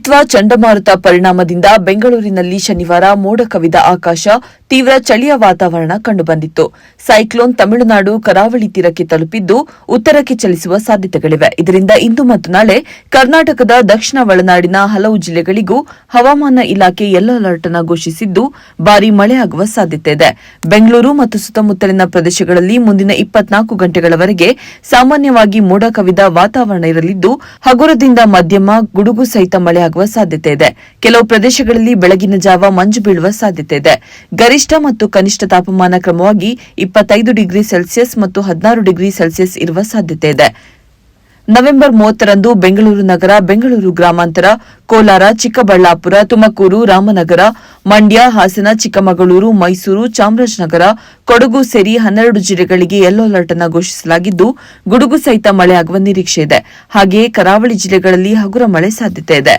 ನಿತ್ವಾ ಚಂಡಮಾರುತ ಪರಿಣಾಮದಿಂದ ಬೆಂಗಳೂರಿನಲ್ಲಿ ಶನಿವಾರ ಮೋಡ ಕವಿದ ಆಕಾಶ, ತೀವ್ರ ಚಳಿಯ ವಾತಾವರಣ ಕಂಡುಬಂದಿತ್ತು. ಸೈಕ್ಲೋನ್ ತಮಿಳುನಾಡು ಕರಾವಳಿ ತೀರಕ್ಕೆ ತಲುಪಿದ್ದು ಉತ್ತರಕ್ಕೆ ಚಲಿಸುವ ಸಾಧ್ಯತೆಗಳಿವೆ. ಇದರಿಂದ ಇಂದು ಮತ್ತು ನಾಳೆ ಕರ್ನಾಟಕದ ದಕ್ಷಿಣ ಒಳನಾಡಿನ ಹಲವು ಜಿಲ್ಲೆಗಳಿಗೂ ಹವಾಮಾನ ಇಲಾಖೆ ಯೆಲ್ಲೋ ಅಲರ್ಟ್ ಅನ್ನು ಘೋಷಿಸಿದ್ದು ಭಾರೀ ಮಳೆಯಾಗುವ ಸಾಧ್ಯತೆ ಇದೆ. ಬೆಂಗಳೂರು ಮತ್ತು ಸುತ್ತಮುತ್ತಲಿನ ಪ್ರದೇಶಗಳಲ್ಲಿ ಮುಂದಿನ 24 ಗಂಟೆಗಳವರೆಗೆ ಸಾಮಾನ್ಯವಾಗಿ ಮೋಡ ಕವಿದ ವಾತಾವರಣ ಇರಲಿದ್ದು ಹಗುರದಿಂದ ಮಧ್ಯಮ ಗುಡುಗು ಸಹಿತ ಮಳೆಯಾಗುವ ಸಾಧ್ಯತೆ ಇದೆ. ಕೆಲವು ಪ್ರದೇಶಗಳಲ್ಲಿ ಬೆಳಗಿನ ಜಾವ ಮಂಜು ಬೀಳುವ ಸಾಧ್ಯತೆ ಇದೆ. ಗರಿಷ್ಠ ಮತ್ತು ಕನಿಷ್ಠ ತಾಪಮಾನ ಕ್ರಮವಾಗಿ 25 ಡಿಗ್ರಿ ಸೆಲ್ಸಿಯಸ್ ಮತ್ತು 16 ಡಿಗ್ರಿ ಸೆಲ್ಸಿಯಸ್ ಇರುವ ಸಾಧ್ಯತೆ ಇದೆ. ನವೆಂಬರ್ 30ರಂದು ಬೆಂಗಳೂರು ನಗರ, ಬೆಂಗಳೂರು ಗ್ರಾಮಾಂತರ, ಕೋಲಾರ, ಚಿಕ್ಕಬಳ್ಳಾಪುರ, ತುಮಕೂರು, ರಾಮನಗರ, ಮಂಡ್ಯ, ಹಾಸನ, ಚಿಕ್ಕಮಗಳೂರು, ಮೈಸೂರು, ಚಾಮರಾಜನಗರ, ಕೊಡಗು ಸೇರಿ 12 ಜಿಲ್ಲೆಗಳಿಗೆ ಯೆಲ್ಲೋ ಅಲರ್ಟ್ ಅನ್ನು ಘೋಷಿಸಲಾಗಿದ್ದು ಗುಡುಗು ಸಹಿತ ಮಳೆಯಾಗುವ ನಿರೀಕ್ಷೆ ಇದೆ. ಹಾಗೆಯೇ ಕರಾವಳಿ ಜಿಲ್ಲೆಗಳಲ್ಲಿ ಹಗುರ ಮಳೆ ಸಾಧ್ಯತೆ ಇದೆ.